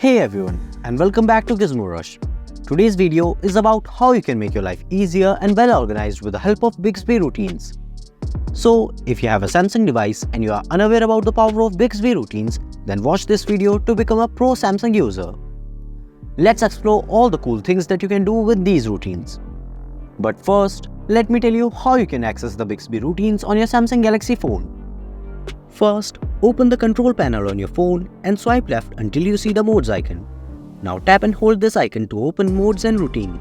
Hey everyone, and welcome back to Gizmo Rush. Today's video is about how you can make your life easier and well organized with the help of Bixby routines. So, if you have a Samsung device and you are unaware about the power of Bixby routines, then watch this video to become a pro Samsung user. Let's explore all the cool things that you can do with these routines. But first, let me tell you how you can access the Bixby routines on your Samsung Galaxy phone. First, open the control panel on your phone and swipe left until you see the modes icon. Now tap and hold this icon to open modes and routine.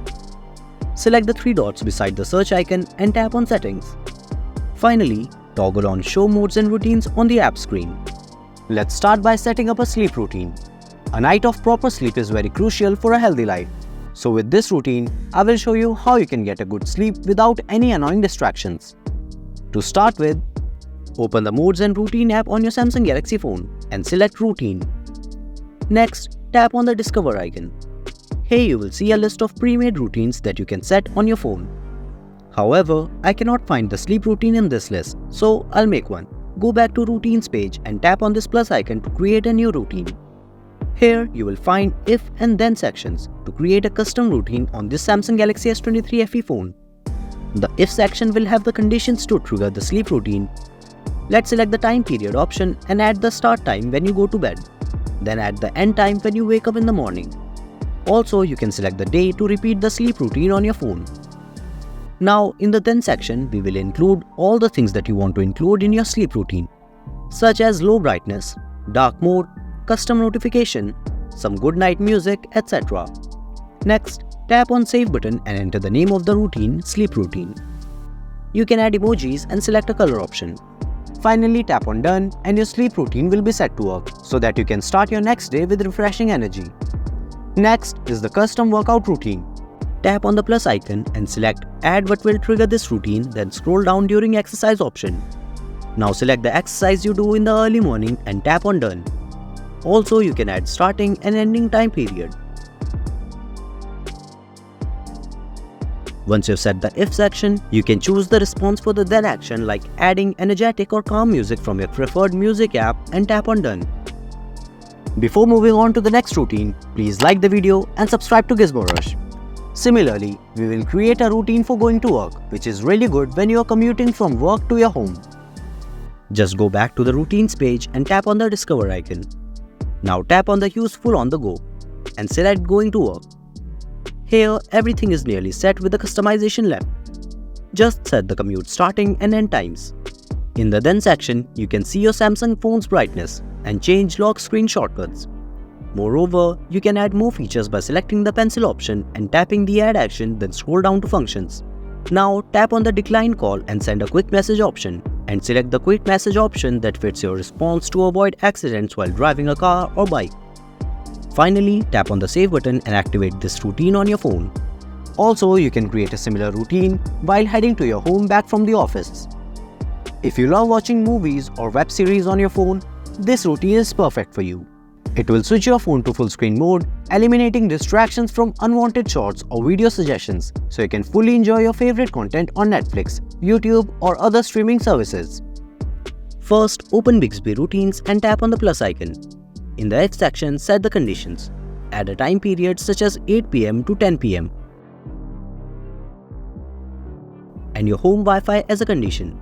Select the three dots beside the search icon and tap on settings. Finally, toggle on show modes and routines on the app screen. Let's start by setting up a sleep routine. A night of proper sleep is very crucial for a healthy life. So with this routine, I will show you how you can get a good sleep without any annoying distractions. To start with, open the Modes and Routine app on your Samsung Galaxy phone and select Routine. Next, tap on the Discover icon. Here you will see a list of pre-made routines that you can set on your phone. However, I cannot find the sleep routine in this list, so I'll make one. Go back to Routines page and tap on this plus icon to create a new routine. Here you will find If and Then sections to create a custom routine on this Samsung Galaxy S23 FE phone. The If section will have the conditions to trigger the sleep routine. Let's select the time period option and add the start time when you go to bed. Then add the end time when you wake up in the morning. Also, you can select the day to repeat the sleep routine on your phone. Now, in the Then section, we will include all the things that you want to include in your sleep routine, such as low brightness, dark mode, custom notification, some good night music, etc. Next, tap on Save button and enter the name of the routine, Sleep Routine. You can add emojis and select a color option. Finally, tap on Done and your sleep routine will be set to work so that you can start your next day with refreshing energy. Next is the custom workout routine. Tap on the plus icon and select Add what will trigger this routine, then scroll down during exercise option. Now select the exercise you do in the early morning and tap on Done. Also, you can add starting and ending time period. Once you've set the If section, you can choose the response for the Then action like adding energetic or calm music from your preferred music app and tap on Done. Before moving on to the next routine, please like the video and subscribe to Gizmo Rush. Similarly, we will create a routine for going to work, which is really good when you are commuting from work to your home. Just go back to the Routines page and tap on the Discover icon. Now tap on the Useful on the Go and select Going to Work. Here, everything is nearly set with the customization left. Just set the commute starting and end times. In the Then section, you can see your Samsung phone's brightness and change lock screen shortcuts. Moreover, you can add more features by selecting the pencil option and tapping the Add action, then scroll down to Functions. Now, tap on the Decline call and send a quick message option, and select the quick message option that fits your response to avoid accidents while driving a car or bike. Finally, tap on the Save button and activate this routine on your phone. Also, you can create a similar routine while heading to your home back from the office. If you love watching movies or web series on your phone, this routine is perfect for you. It will switch your phone to full screen mode, eliminating distractions from unwanted shorts or video suggestions, so you can fully enjoy your favorite content on Netflix, YouTube, or other streaming services. First, open Bixby routines and tap on the plus icon. In the If section, set the conditions. Add a time period such as 8 PM to 10 PM. And your home Wi-Fi as a condition.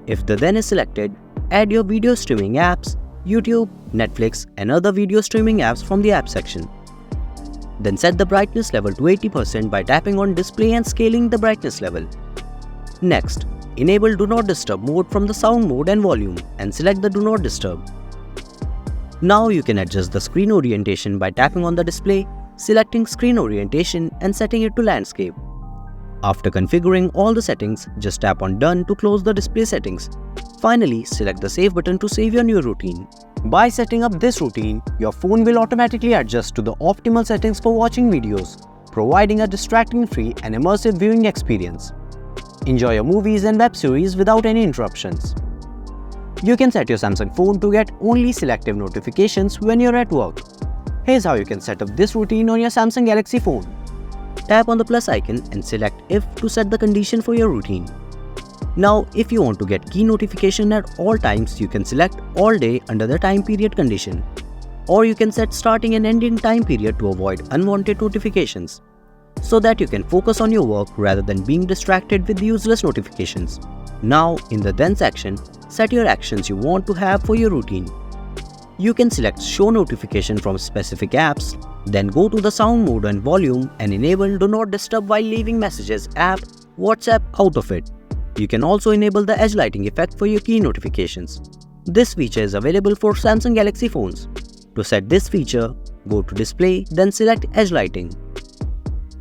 If the Then is selected, add your video streaming apps, YouTube, Netflix, and other video streaming apps from the app section. Then set the brightness level to 80% by tapping on Display and scaling the brightness level. Next, enable Do Not Disturb mode from the sound mode and volume and select the Do Not Disturb. Now you can adjust the screen orientation by tapping on the display, selecting screen orientation and setting it to landscape. After configuring all the settings, just tap on Done to close the display settings. Finally, select the Save button to save your new routine. By setting up this routine, your phone will automatically adjust to the optimal settings for watching videos, providing a distracting-free and immersive viewing experience. Enjoy your movies and web series without any interruptions. You can set your Samsung phone to get only selective notifications when you're at work. Here's how you can set up this routine on your Samsung Galaxy phone. Tap on the plus icon and select If to set the condition for your routine. Now, if you want to get key notification at all times, you can select All Day under the time period condition. Or you can set starting and ending time period to avoid unwanted notifications, so that you can focus on your work rather than being distracted with useless notifications. Now, in the Then section, set your actions you want to have for your routine. You can select Show Notification from specific apps, then go to the sound mode and volume and enable Do Not Disturb while leaving Messages app, WhatsApp out of it. You can also enable the edge lighting effect for your key notifications. This feature is available for Samsung Galaxy phones. To set this feature, go to Display, then select Edge Lighting.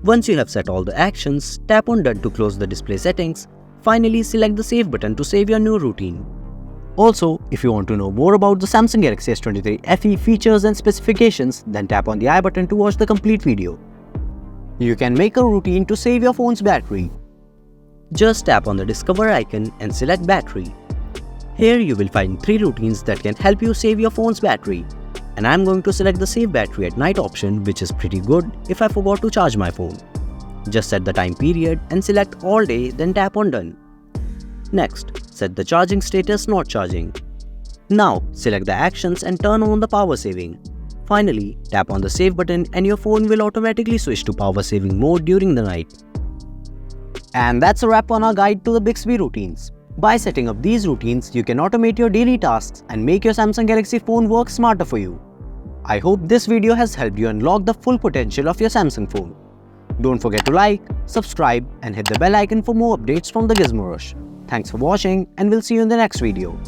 Once you have set all the actions, tap on Done to close the display settings. Finally, select the Save button to save your new routine. Also, if you want to know more about the Samsung Galaxy S23 FE features and specifications, then tap on the I button to watch the complete video. You can make a routine to save your phone's battery. Just tap on the Discover icon and select Battery. Here you will find 3 routines that can help you save your phone's battery. And I'm going to select the Save Battery at Night option, which is pretty good if I forgot to charge my phone. Just set the time period and select All Day, then tap on Done. Next, set the charging status Not Charging. Now, select the actions and turn on the power saving. Finally, tap on the Save button and your phone will automatically switch to power saving mode during the night. And that's a wrap on our guide to the Bixby routines. By setting up these routines, you can automate your daily tasks and make your Samsung Galaxy phone work smarter for you. I hope this video has helped you unlock the full potential of your Samsung phone. Don't forget to like, subscribe and hit the bell icon for more updates from the Gizmo Rush. Thanks for watching and we'll see you in the next video.